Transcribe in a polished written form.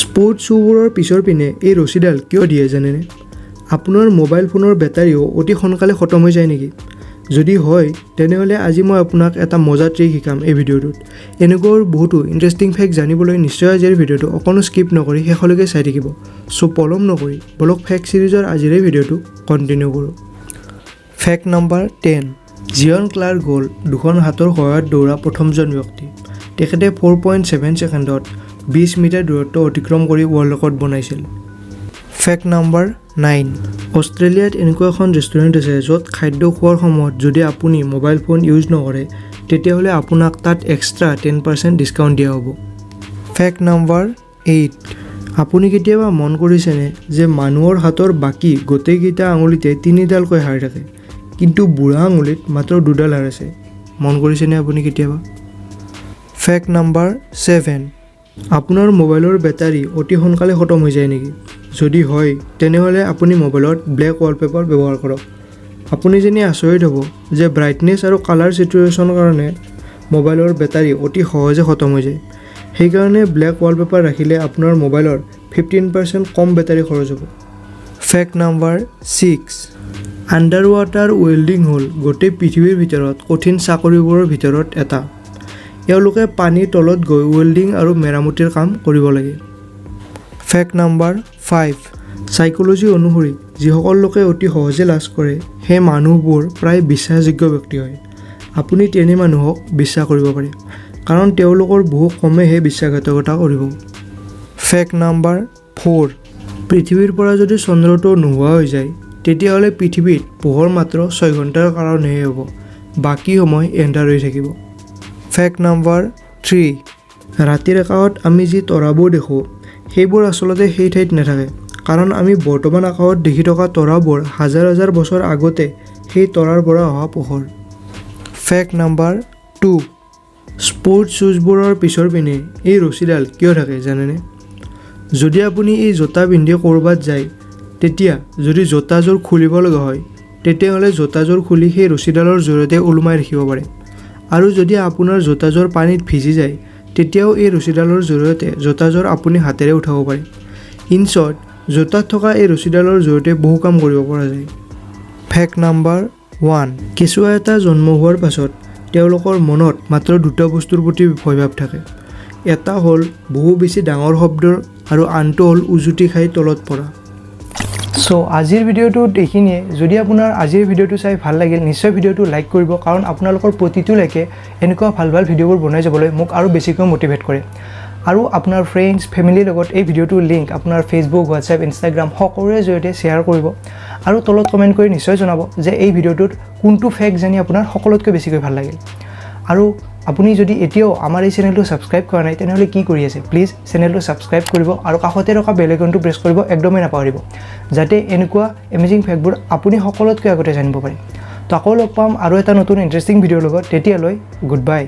Sports শ্বুবোৰৰ পিছৰ পিনে এই ৰছীডাল কিয় দিয়ে জানেনে? আপোনাৰ মোবাইল ফোনৰ বেটাৰীও অতি সোনকালে খতম হৈ যায় নেকি? যদি হয় তেনেহ'লে আজি মই আপোনাক এটা মজা ট্ৰিক শিকাম এই ভিডিঅ'টোত। এনেকুৱা বহুতো ইণ্টাৰেষ্টিং ফেক্ট জানিবলৈ নিশ্চয় আজিৰ ভিডিঅ'টো অকণো স্কিপ নকৰি শেষলৈকে চাই থাকিব। চ' পলম নকৰি বলক ফেক্ট ছিৰিজৰ আজিৰ এই ভিডিঅ'টো কণ্টিনিউ কৰোঁ। Fact number 10। জিয়ন ক্লাৰ্ক হ'ল দুখন হাতৰ সহায়ত দৌৰা প্ৰথমজন ব্যক্তি। তেখেতে 4.7 ছেকেণ্ডত 20 মিটাৰ দূৰত্ব অতিক্ৰম কৰি ৱৰ্ল্ড ৰেকৰ্ড বনাইছিল। Fact number 9। অষ্ট্ৰেলিয়াত এনেকুৱা এখন ৰেষ্টুৰেণ্ট আছে য'ত খাদ্য খোৱাৰ সময়ত যদি আপুনি মোবাইল ফোন ইউজ নকৰে তেতিয়াহ'লে আপোনাক তাত এক্সট্ৰা 10% ডিছকাউণ্ট দিয়া হ'ব। Fact number 8। আপুনি কেতিয়াবা মন কৰিছেনে যে মানুহৰ হাতৰ বাকী গোটেইকেইটা আঙুলিতে 3ডালকৈ হাড় থাকে, কিন্তু বুঢ়া আঙুলিত মাত্ৰ 2ডাল হাড় আছে? মন কৰিছেনে আপুনি কেতিয়াবা? Fact number 7। আপোনাৰ মোবাইলৰ বেটাৰী অতি সোনকালে খতম হৈ যায় নেকি? যদি হয় তেনেহ'লে আপুনি মোবাইলত ব্লেক ৱালপেপাৰ ব্যৱহাৰ কৰক। আপুনি যেনে আচৰিত হ'ব যে ব্ৰাইটনেছ আৰু কালাৰ ছেচুৰেশ্যনৰ কাৰণে মোবাইলৰ বেটাৰী অতি সহজে খতম হৈ যায়। সেইকাৰণে ব্লেক ৱালপেপাৰ ৰাখিলে আপোনাৰ মোবাইলৰ 15% কম বেটাৰী খৰচ হ'ব। Fact number 6। Under water welding হ'ল গোটেই পৃথিৱীৰ ভিতৰত কঠিন চাকৰিবোৰৰ ভিতৰত এটা। এওঁলোকে পানীৰ তলত গৈ ৱেল্ডিং আৰু মেৰামতিৰ কাম কৰিব লাগে। Fact number 5। চাইক'লজি অনুসৰি যিসকল লোকে অতি সহজে লাজ কৰে সেই মানুহবোৰ প্ৰায় বিশ্বাসযোগ্য ব্যক্তি হয়। আপুনি তেনে মানুহক বিশ্বাস কৰিব পাৰে, কাৰণ তেওঁলোকৰ বহু কমেহে বিশ্বাসঘাতকতা কৰিব। Fact number 4। পৃথিৱীৰ পৰা যদি চন্দ্ৰটো নোহোৱা হৈ যায় তেতিয়াহ'লে পৃথিৱীত পোহৰ মাত্ৰ 6 ঘণ্টাৰ কাৰণেহে হ'ব, বাকী সময় এন্ধাৰ হৈ থাকিব। Fact number 3। ৰাতিৰ আকাশত আমি যি তৰাবোৰ দেখোঁ সেইবোৰ আচলতে সেই ঠাইত নাথাকে, কাৰণ আমি বৰ্তমান আকাশত দেখি থকা তৰাবোৰ হাজাৰ হাজাৰ বছৰ আগতে সেই তৰাৰ পৰা অহা পোহৰ। Fact number 2। স্পৰ্টছ শ্বুজবোৰৰ পিছৰ পিনে এই ৰছীডাল কিয় থাকে জানেনে? যদি আপুনি এই জোতা পিন্ধি ক'ৰবাত যায় তেতিয়া যদি জোতাযোৰ খুলিব লগা হয় তেতিয়াহ'লে জোতাযোৰ খুলি সেই ৰছীডালৰ জৰিয়তে ওলোমাই ৰাখিব পাৰে। আৰু যদি আপোনাৰ জোতাযোৰ পানীত ভিজি যায় তেতিয়াও এই ৰছীডালৰ জৰিয়তে জোতাযোৰ আপুনি হাতেৰে উঠাব পাৰে। ইন শ্বৰ্ট, জোতাত থকা এই ৰছীডালৰ জৰিয়তে বহু কাম কৰিব পৰা যায়। Fact number 1। কেঁচুৱা এটা জন্ম হোৱাৰ পাছত তেওঁলোকৰ মনত মাত্ৰ 2টা বস্তুৰ প্ৰতি ভয়ভাৱ থাকে। এটা হ'ল বহু বেছি ডাঙৰ শব্দৰ আৰু আনটো হ'ল উজুটি খাই তলত পৰা। চ' আজিৰ ভিডিঅ'টোত এইখিনিয়ে। যদি আপোনাৰ আজিৰ ভিডিঅ'টো চাই ভাল লাগিল নিশ্চয় ভিডিঅ'টো লাইক কৰিব, কাৰণ আপোনালোকৰ প্ৰতিটো লাইকে এনেকুৱা ভাল ভাল ভিডিঅ'বোৰ বনাই যাবলৈ মোক আৰু বেছিকৈ মটিভেট কৰে। আৰু আপোনাৰ ফ্ৰেণ্ডছ ফেমিলিৰ লগত এই ভিডিঅ'টোৰ লিংক আপোনাৰ ফেচবুক, হোৱাটছএপ, ইনষ্টাগ্ৰাম সকলোৰে জৰিয়তে শ্বেয়াৰ কৰিব। আৰু তলত কমেণ্ট কৰি নিশ্চয় জনাব যে এই ভিডিঅ'টোত কোনটো ফেক্ট জানি আপোনাৰ সকলোতকৈ বেছিকৈ ভাল লাগিল। আৰু আপুনি যদি এতিয়াও আমাৰ এই চেনেলটো ছাবস্ক্ৰাইব কৰা নাই তেনেহ'লে কি কৰি আছে? প্লিজ চেনেলটো ছাবস্ক্ৰাইব কৰিব আৰু কাষতে থকা বেল আইকনটো প্ৰেছ কৰিব একদমেই নাপাহৰিব, যাতে এনেকুৱা এমেজিং ফেক্টবোৰ আপুনি সকলোতকৈ আগতে জানিব পাৰে। তো আকৌ লগ পাম আৰু এটা নতুন ইণ্টাৰেষ্টিং ভিডিঅ'ৰ লগত। তেতিয়ালৈ গুড বাই।